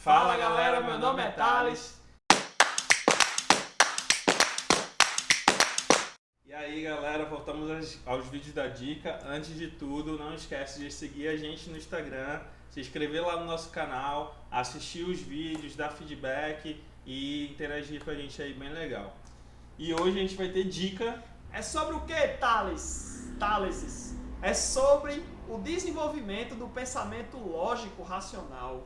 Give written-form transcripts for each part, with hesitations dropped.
Fala galera, meu nome é Thales. E aí galera, voltamos aos vídeos da dica. Antes de tudo, não esquece de seguir a gente no Instagram, se inscrever lá no nosso canal, assistir os vídeos, dar feedback e interagir com a gente aí, bem legal. E hoje a gente vai ter dica. É sobre o que, Thales? É sobre o desenvolvimento do pensamento lógico racional.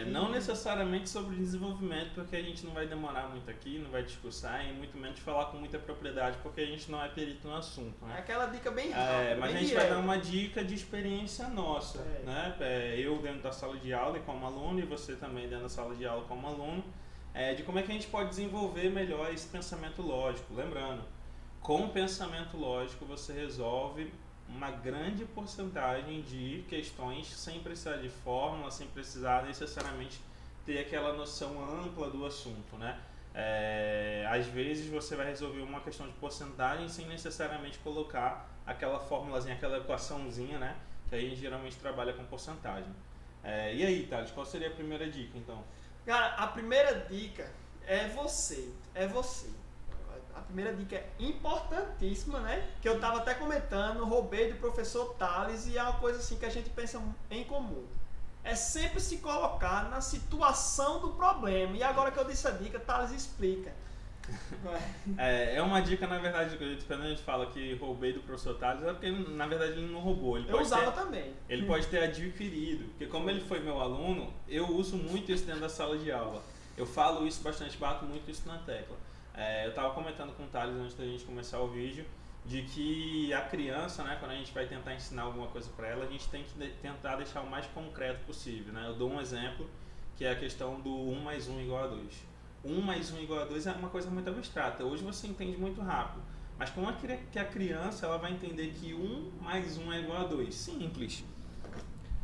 Não necessariamente sobre desenvolvimento, porque a gente não vai demorar muito aqui, não vai discursar e muito menos falar com muita propriedade, porque a gente não é perito no assunto, né? É aquela dica bem rápida. Mas bem a gente direta. vai dar uma dica de experiência nossa, né? Eu dentro da sala de aula e como aluno, e você também dentro da sala de aula como aluno, de como é que a gente pode desenvolver melhor esse pensamento lógico. Lembrando, com o pensamento lógico você resolve uma grande porcentagem de questões sem precisar de fórmula, sem precisar necessariamente ter aquela noção ampla do assunto, né? Às vezes você vai resolver uma questão de porcentagem sem necessariamente colocar aquela formulazinha, aquela equaçãozinha, né? Que a gente geralmente trabalha com porcentagem. E aí, Thales, qual seria a primeira dica, então? Cara, a primeira dica é você. A primeira dica é importantíssima, né? Que eu estava até comentando, roubei do professor Thales e é uma coisa assim que a gente pensa em comum. É sempre se colocar na situação do problema. E agora que eu disse a dica, Thales explica. É uma dica, na verdade, quando a gente fala que roubei do professor Thales, é porque na verdade ele não roubou. Eu usava também. Ele pode ter adquirido, porque como ele foi meu aluno, eu uso muito isso dentro da sala de aula. Eu falo isso bastante, bato muito isso na tecla. Eu estava comentando com o Thales antes da gente começar o vídeo, de que a criança, né, quando a gente vai tentar ensinar alguma coisa para ela, a gente tem que tentar deixar o mais concreto possível, né? Eu dou um exemplo, que é a questão do 1 mais 1 igual a 2. 1 mais 1 igual a 2 é uma coisa muito abstrata. Hoje você entende muito rápido. Mas como é que a criança ela vai entender que 1 mais 1 é igual a 2? Simples.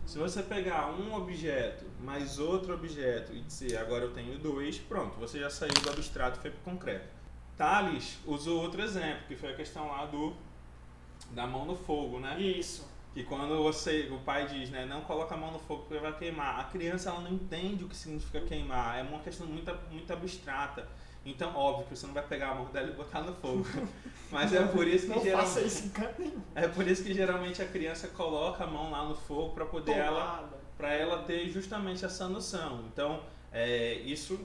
Se você pegar um objeto mais outro objeto e dizer agora eu tenho 2, pronto, você já saiu do abstrato e foi para o concreto. Thales usou outro exemplo, que foi a questão lá da mão no fogo, né? Isso. Que quando o pai diz, né, não coloca a mão no fogo porque vai queimar, a criança ela não entende o que significa queimar, é uma questão muito abstrata. Então, óbvio que você não vai pegar a mão dela e botar no fogo. Mas é por isso que faça isso em canto nenhum. É por isso que geralmente a criança coloca a mão lá no fogo para poder ela ter justamente essa noção. Então, isso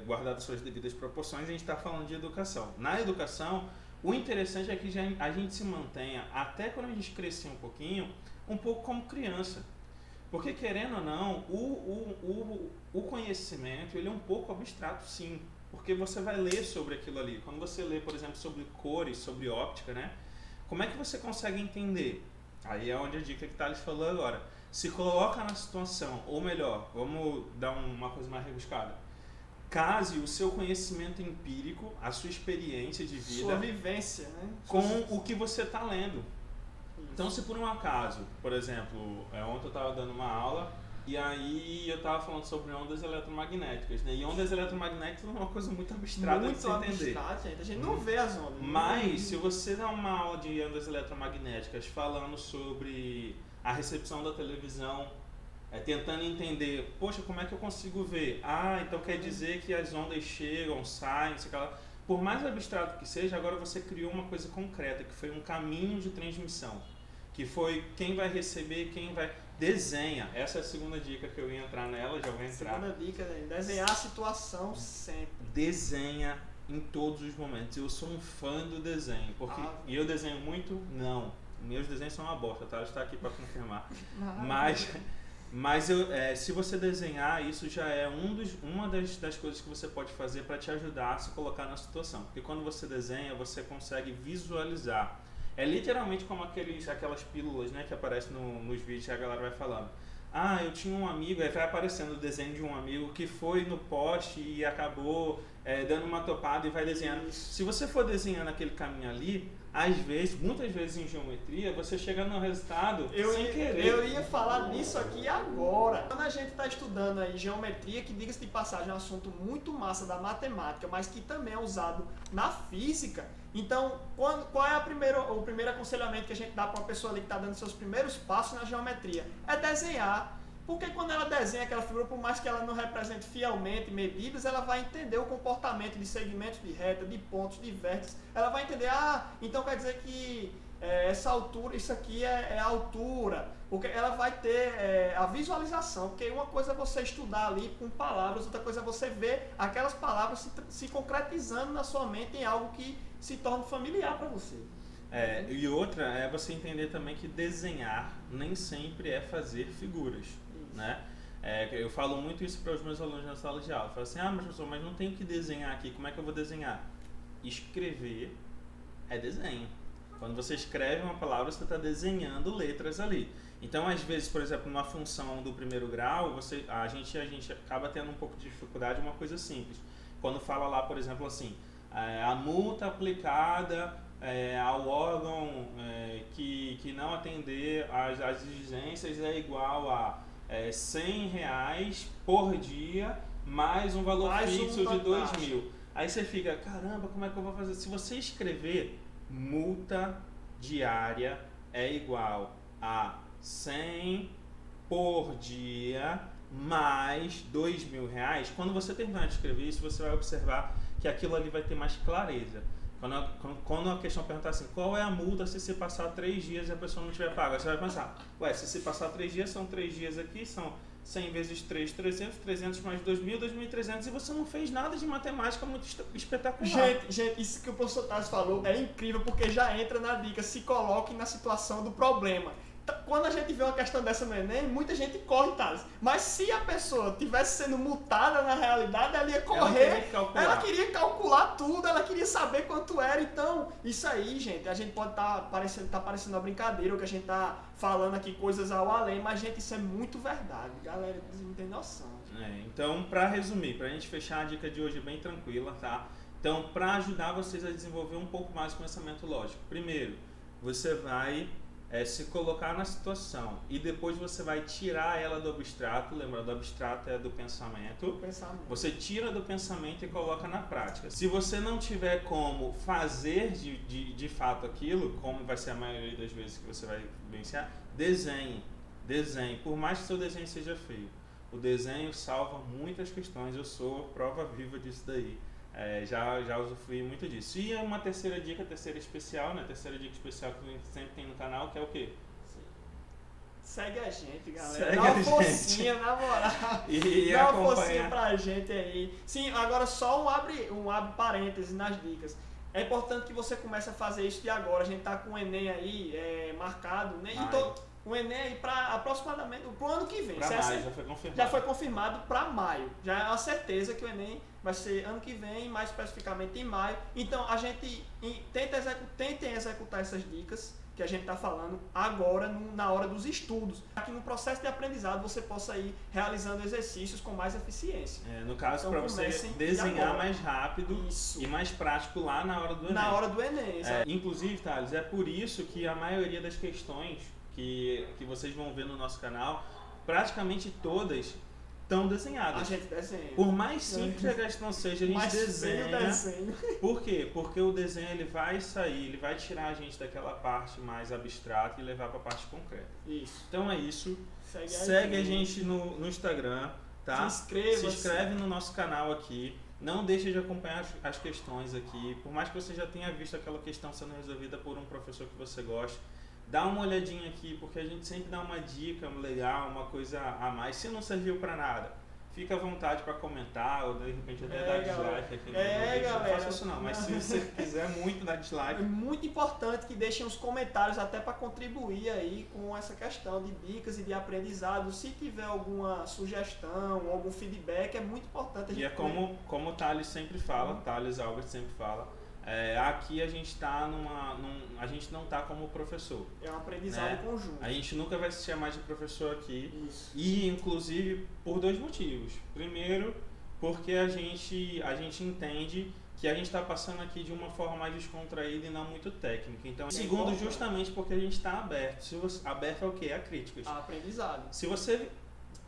guardado suas devidas proporções, a gente está falando de educação. Na educação, o interessante é que a gente se mantenha, até quando a gente crescer um pouco como criança. Porque, querendo ou não, o conhecimento ele é um pouco abstrato, sim. Porque você vai ler sobre aquilo ali. Quando você lê, por exemplo, sobre cores, sobre óptica, né? Como é que você consegue entender? Aí é onde a dica que o Thales falou agora. Se coloca na situação, ou melhor, vamos dar uma coisa mais rebuscada. Case o seu conhecimento empírico, a sua experiência de vida, sua vivência, né? Com o que você está lendo. Isso. Então, se por um acaso, por exemplo, ontem eu estava dando uma aula e aí eu estava falando sobre ondas eletromagnéticas, né? E ondas eletromagnéticas é uma coisa muito abstrata de se entender. Gente. A gente não vê as ondas. Mas, se você dá uma aula de ondas eletromagnéticas falando sobre a recepção da televisão, tentando entender, poxa, como é que eu consigo ver? Então quer dizer que as ondas chegam, saem, sei lá. Por mais abstrato que seja, agora você criou uma coisa concreta, que foi um caminho de transmissão. Que foi quem vai receber, quem vai... Desenha. Essa é a segunda dica que eu ia entrar nela, já vou entrar. Segunda dica, desenhar a situação sempre. Desenha em todos os momentos. Eu sou um fã do desenho. E eu desenho muito? Não. Meus desenhos são uma bosta, tá? Está aqui para confirmar. Mas se você desenhar, isso já é uma das coisas que você pode fazer para te ajudar a se colocar na situação. Porque quando você desenha, você consegue visualizar. É literalmente como aquelas pílulas, né, que aparecem nos vídeos que a galera vai falando. Eu tinha um amigo, aí vai aparecendo o desenho de um amigo que foi no poste e acabou dando uma topada e vai desenhando. Se você for desenhando aquele caminho ali, muitas vezes em geometria, você chega no resultado sem querer. Eu ia falar nisso aqui agora. Quando a gente está estudando aí geometria, que diga-se de passagem é um assunto muito massa da matemática, mas que também é usado na física. Então, qual é o primeiro aconselhamento que a gente dá para uma pessoa ali que está dando seus primeiros passos na geometria? É desenhar. Porque quando ela desenha aquela figura, por mais que ela não represente fielmente medidas, ela vai entender o comportamento de segmentos de reta, de pontos, de vértices. Ela vai entender, então quer dizer que essa altura, isso aqui é a altura. Porque ela vai ter a visualização, porque uma coisa é você estudar ali com palavras, outra coisa é você ver aquelas palavras se concretizando na sua mente em algo que se torna familiar para você. E outra é você entender também que desenhar nem sempre é fazer figuras, né? Eu falo muito isso para os meus alunos na sala de aula. Eu falo assim, mas professor, mas não tenho que desenhar aqui, como é que eu vou desenhar? Escrever é desenho. Quando você escreve uma palavra, você está desenhando letras ali. Então, às vezes, por exemplo, numa função do primeiro grau, a gente acaba tendo um pouco de dificuldade em uma coisa simples. Quando fala lá, por exemplo, assim, a multa aplicada ao órgão que não atender às exigências é igual a R$100 por dia mais um valor fixo de 2.000. Aí você fica, caramba, como é que eu vou fazer? Se você escrever multa diária é igual a 100 por dia mais R$2.000, quando você terminar de escrever isso, você vai observar que aquilo ali vai ter mais clareza. Quando a questão perguntar assim, qual é a multa se você passar 3 dias e a pessoa não tiver paga? Você vai pensar, se você passar 3 dias, são 3 dias aqui, são 100 vezes 3, 300, 300 mais 2.000, 2.300, e você não fez nada de matemática muito espetacular. Gente, isso que o professor Tales falou é incrível, porque já entra na dica, se coloque na situação do problema. Quando a gente vê uma questão dessa no Enem, muita gente corre, Thales. Mas se a pessoa tivesse sendo multada na realidade, ela ia correr. Ela queria calcular tudo, ela queria saber quanto era. Então, isso aí, gente, a gente pode estar parecendo uma brincadeira, ou que a gente tá falando aqui coisas ao além, mas, gente, isso é muito verdade. Galera, não tem noção. Então, para resumir, para a gente fechar, a dica de hoje é bem tranquila, tá? Então, para ajudar vocês a desenvolver um pouco mais o pensamento lógico, primeiro, você vai se colocar na situação e depois você vai tirar ela do abstrato. Lembra, do abstrato é do pensamento. Você tira do pensamento e coloca na prática. Se você não tiver como fazer de fato aquilo, como vai ser a maioria das vezes que você vai vivenciar, desenhe. Por mais que seu desenho seja feio, o desenho salva muitas questões. Eu sou prova viva disso daí. Já usufrui muito disso. E uma terceira dica, terceira especial, né? Terceira dica especial que a gente sempre tem no canal, que é o quê? Segue a gente, galera. Dá uma forcinha, na moral. Dá uma forcinha pra gente aí. Sim, agora só um abre parênteses nas dicas. É importante que você comece a fazer isso de agora. A gente tá com o Enem aí marcado, né? Então, o Enem aí para aproximadamente pro ano que vem. Maio, já foi confirmado. Já foi confirmado para maio. Já é uma certeza que o Enem vai ser ano que vem, mais especificamente em maio. Então, a gente tentem executar essas dicas que a gente está falando agora na hora dos estudos, para que no processo de aprendizado você possa ir realizando exercícios com mais eficiência. No caso, então, para você desenhar mais rápido e mais prático lá na hora do Enem. Na hora do Enem, inclusive, Thales, é por isso que a maioria das questões que vocês vão ver no nosso canal, praticamente todas estão desenhadas. A gente desenha. Por mais simples que a questão seja, a gente desenha. Por quê? Porque o desenho ele vai sair, ele vai tirar a gente daquela parte mais abstrata e levar para a parte concreta. Isso. Então é isso. Segue a gente no Instagram, tá? Se inscreve no nosso canal aqui. Não deixe de acompanhar as questões aqui. Por mais que você já tenha visto aquela questão sendo resolvida por um professor que você gosta, dá uma olhadinha aqui, porque a gente sempre dá uma dica legal, uma coisa a mais. Se não serviu para nada, fica à vontade para comentar, ou de repente até dar dislike aqui no vídeo. Não faça isso não, mas se você quiser muito dar dislike. É muito importante que deixem os comentários até para contribuir aí com essa questão de dicas e de aprendizado. Se tiver alguma sugestão, algum feedback, é muito importante a gente. E é como o Thales sempre fala, Thales Albert sempre fala. Aqui a gente tá a gente não tá como professor. É um aprendizado conjunto. A gente nunca vai se chamar de professor aqui. Isso. E inclusive por 2 motivos. Primeiro, porque a gente entende que a gente está passando aqui de uma forma mais descontraída e não muito técnica. Então, segundo, justamente porque a gente está aberto. Aberto ao quê? A críticas. A aprendizado. Se você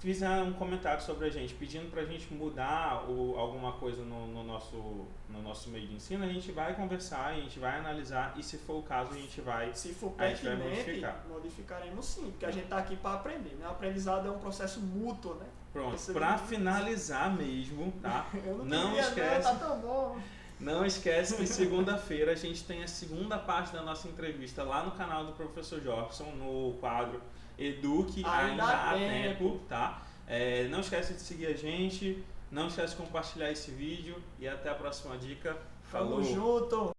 fizer um comentário sobre a gente, pedindo pra gente mudar alguma coisa no nosso meio de ensino, a gente vai conversar, a gente vai analisar e se for o caso a gente vai, Se for a gente vai pertinente, modificar. modificaremos sim, porque a gente está aqui para aprender, né? O aprendizado é um processo mútuo, né? Pronto, Esse pra vídeo- finalizar mesmo, tá? Eu não, Não queria, esquece. não, tá tão bom. Não esquece que segunda-feira a gente tem a segunda parte da nossa entrevista lá no canal do Professor Jobson, no quadro Eduque Ainda há tempo, tá? Não esquece de seguir a gente, não esquece de compartilhar esse vídeo e até a próxima dica. Falou! Tamo junto!